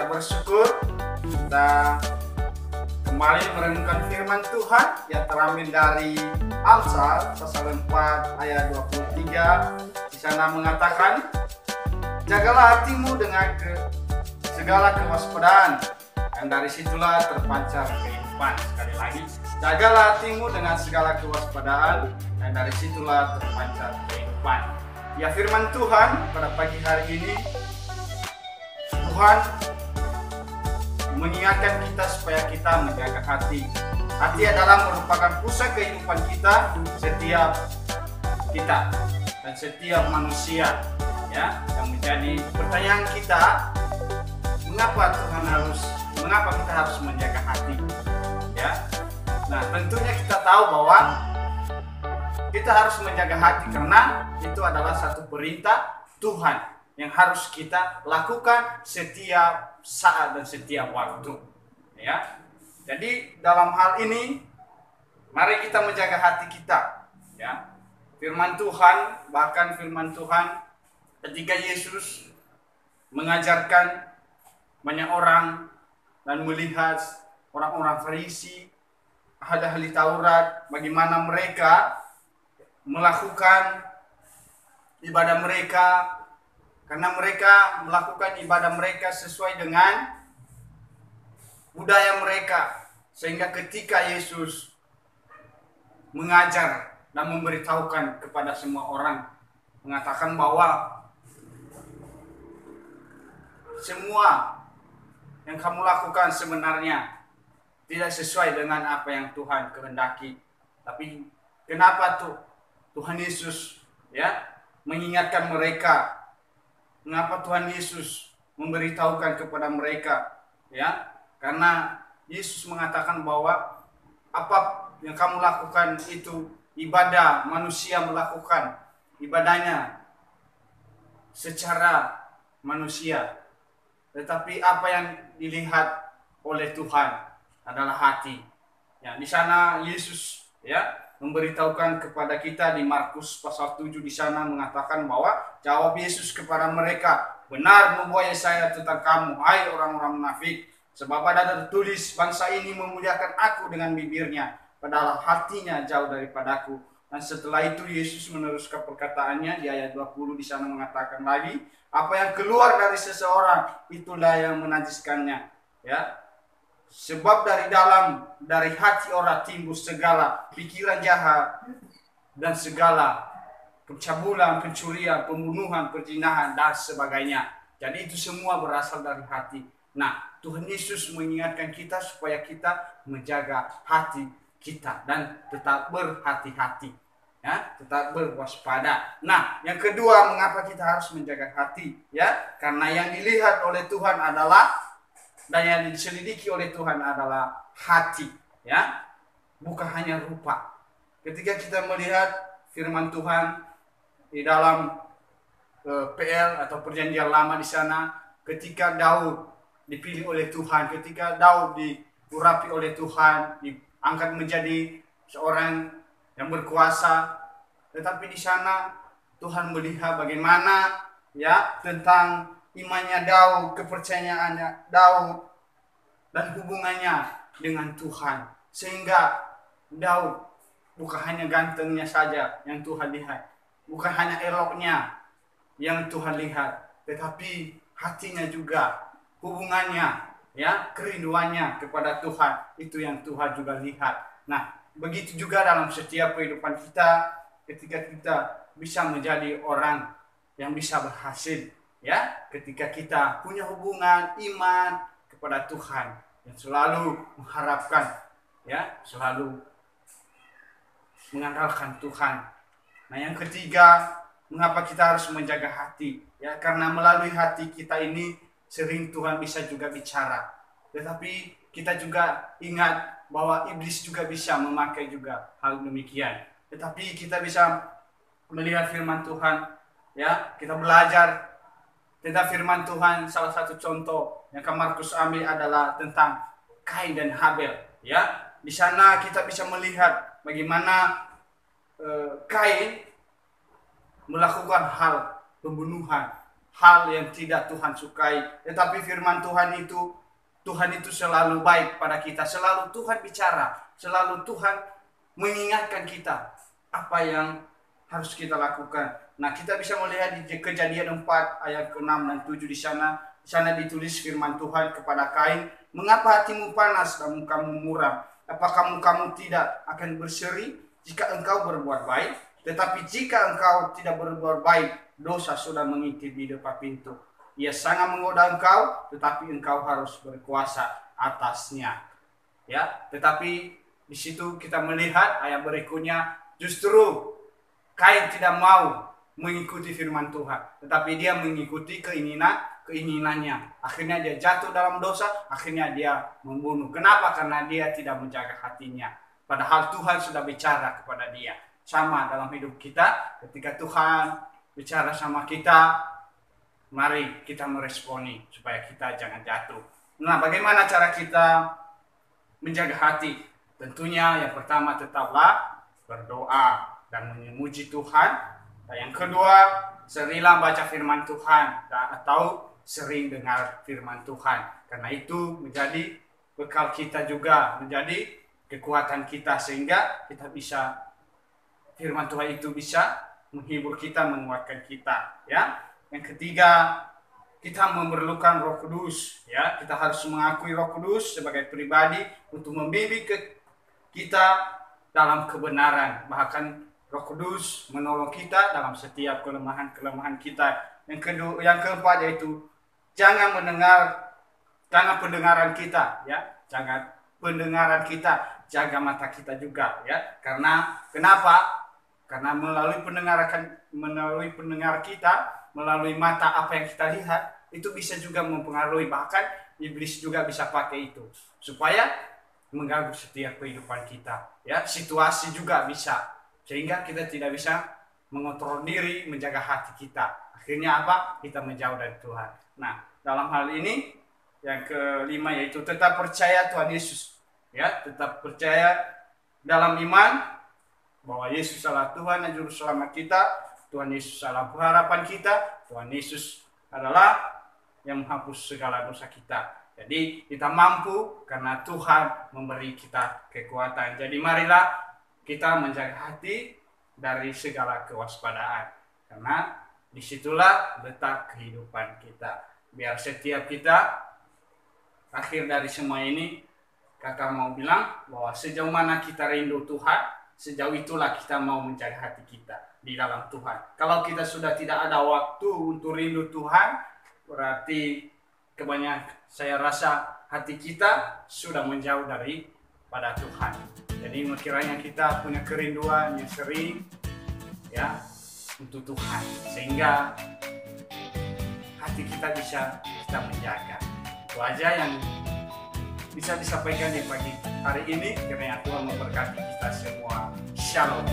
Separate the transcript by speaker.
Speaker 1: bersyukur kita kembali merenungkan firman Tuhan yang terambil dari Amsal pasal 4 ayat 23. Di sana mengatakan, jagalah hatimu dengan segala kewaspadaan, dan dari situlah terpancar kehidupan. Sekali lagi, jagalah hatimu dengan segala kewaspadaan, dan dari situlah terpancar kehidupan. Ya, firman Tuhan pada pagi hari ini, Tuhan mengingatkan kita supaya kita menjaga hati. Hati adalah merupakan pusat kehidupan kita, setiap kita dan setiap manusia. Ya, yang menjadi pertanyaan kita, mengapa kita harus menjaga hati? Ya, nah tentunya kita tahu bahwa kita harus menjaga hati karena itu adalah satu perintah Tuhan yang harus kita lakukan setiap saat dan setiap waktu. Ya, jadi dalam hal ini mari kita menjaga hati kita. Ya, firman Tuhan, bahkan firman Tuhan ketika Yesus mengajarkan banyak orang dan melihat orang-orang Farisi, ahli Taurat, bagaimana mereka melakukan ibadah mereka, karena mereka melakukan ibadah mereka sesuai dengan budaya mereka, sehingga ketika Yesus mengajar dan memberitahukan kepada semua orang, mengatakan bahwa semua yang kamu lakukan sebenarnya tidak sesuai dengan apa yang Tuhan kehendaki. Tapi kenapa Tuhan Yesus mengingatkan mereka? Mengapa Tuhan Yesus memberitahukan kepada mereka? Ya, karena Yesus mengatakan bahwa apa yang kamu lakukan itu ibadah, manusia melakukan ibadahnya secara manusia. Tetapi apa yang dilihat oleh Tuhan adalah hati. Ya, di sana Yesus memberitahukan kepada kita di Markus pasal 7, di sana mengatakan bahwa jawab Yesus kepada mereka, benar membuat saya tentang kamu, hai orang-orang munafik, sebab ada tertulis, bangsa ini memuliakan aku dengan bibirnya, padahal hatinya jauh daripadaku. Dan setelah itu Yesus meneruskan perkataannya di ayat 20, di sana mengatakan lagi, apa yang keluar dari seseorang itulah yang menajiskannya. Ya, sebab dari hati orang timbul segala pikiran jahat dan segala pencabulan, pencurian, pembunuhan, perzinahan dan sebagainya. Jadi itu semua berasal dari hati. Nah, Tuhan Yesus mengingatkan kita supaya kita menjaga hati kita dan tetap berhati-hati. Ya, tetap berwaspada. Nah, yang kedua, mengapa kita harus menjaga hati? Ya, karena yang dilihat oleh Tuhan adalah dan yang diselidiki oleh Tuhan adalah hati, ya, bukan hanya rupa. Ketika kita melihat firman Tuhan di dalam PL atau Perjanjian Lama, di sana, ketika Daud dipilih oleh Tuhan, ketika Daud diurapi oleh Tuhan, diangkat menjadi seorang yang berkuasa, tetapi di sana Tuhan melihat bagaimana tentang imannya Daud, kepercayaannya Daud, dan hubungannya dengan Tuhan. Sehingga Daud bukan hanya gantengnya saja yang Tuhan lihat, bukan hanya eloknya yang Tuhan lihat, tetapi hatinya juga, hubungannya, kerinduannya kepada Tuhan, itu yang Tuhan juga lihat. Nah, begitu juga dalam setiap kehidupan kita, ketika kita bisa menjadi orang yang bisa berhasil. Ya, ketika kita punya hubungan iman kepada Tuhan yang selalu mengharapkan, selalu mengandalkan Tuhan. Nah, yang ketiga, mengapa kita harus menjaga hati? Ya, karena melalui hati kita ini sering Tuhan bisa juga bicara. Tetapi kita juga ingat bahwa iblis juga bisa memakai juga hal demikian. Tetapi kita bisa melihat firman Tuhan, kita belajar tentang firman Tuhan. Salah satu contoh yang Markus ambil adalah tentang Kain dan Habel. Ya, di sana kita bisa melihat bagaimana Kain melakukan hal pembunuhan, hal yang tidak Tuhan sukai. Tetapi firman Tuhan itu selalu baik pada kita. Selalu Tuhan bicara, selalu Tuhan mengingatkan kita apa yang harus kita lakukan. Nah, kita bisa melihat di Kejadian 4 ayat ke-6 dan 7 di sana. Di sana ditulis firman Tuhan kepada Kain, "Mengapa hatimu panas dan mukamu muram? Apakah mukamu tidak akan berseri jika engkau berbuat baik? Tetapi jika engkau tidak berbuat baik, dosa sudah mengintip di depan pintu. Ia sangat menggoda engkau, tetapi engkau harus berkuasa atasnya." Ya, tetapi di situ kita melihat ayat berikutnya, justru Kain tidak mau mengikuti firman Tuhan, tetapi dia mengikuti keinginannya. Akhirnya dia jatuh dalam dosa, akhirnya dia membunuh. Kenapa? Karena dia tidak menjaga hatinya. Padahal Tuhan sudah bicara kepada dia. Sama dalam hidup kita, ketika Tuhan bicara sama kita, mari kita meresponi supaya kita jangan jatuh. Nah, bagaimana cara kita menjaga hati? Tentunya yang pertama tetaplah berdoa dan memuji Tuhan. Dan yang kedua, seringlah baca firman Tuhan atau sering dengar firman Tuhan. Karena itu menjadi bekal kita juga, menjadi kekuatan kita sehingga kita bisa, firman Tuhan itu bisa menghibur kita, menguatkan kita. Ya, yang ketiga, kita memerlukan Roh Kudus. Ya, kita harus mengakui Roh Kudus sebagai pribadi untuk membimbing kita dalam kebenaran. Bahkan Roh Kudus menolong kita dalam setiap kelemahan-kelemahan kita. Yang keempat yaitu jangan pendengaran kita, ya, jangan pendengaran kita, jaga mata kita juga, ya. Kenapa? Karena melalui pendengar kita, melalui mata apa yang kita lihat, itu bisa juga mempengaruhi, bahkan iblis juga bisa pakai itu supaya mengganggu setiap kehidupan kita, ya. Situasi juga bisa, sehingga kita tidak bisa mengontrol diri, menjaga hati kita. Akhirnya apa? Kita menjauh dari Tuhan. Nah, dalam hal ini yang kelima yaitu tetap percaya Tuhan Yesus, ya, tetap percaya dalam iman bahwa Yesus adalah Tuhan dan Juru Selamat kita. Tuhan Yesus adalah pengharapan kita. Tuhan Yesus adalah yang menghapus segala dosa kita. Jadi kita mampu karena Tuhan memberi kita kekuatan. Jadi marilah kita menjaga hati dari segala kewaspadaan. Karena disitulah letak kehidupan kita. Biar setiap kita akhir dari semua ini, kakak mau bilang bahwa sejauh mana kita rindu Tuhan, sejauh itulah kita mau menjaga hati kita di dalam Tuhan. Kalau kita sudah tidak ada waktu untuk rindu Tuhan, berarti saya rasa hati kita sudah menjauh daripada Tuhan. Jadi kiranya kita punya kerinduan yang sering, ya, untuk Tuhan, sehingga hati kita bisa kita menjaga. Itu aja yang bisa disampaikan di pagi hari ini. Kiranya Tuhan memberkati kita semua. Shalom.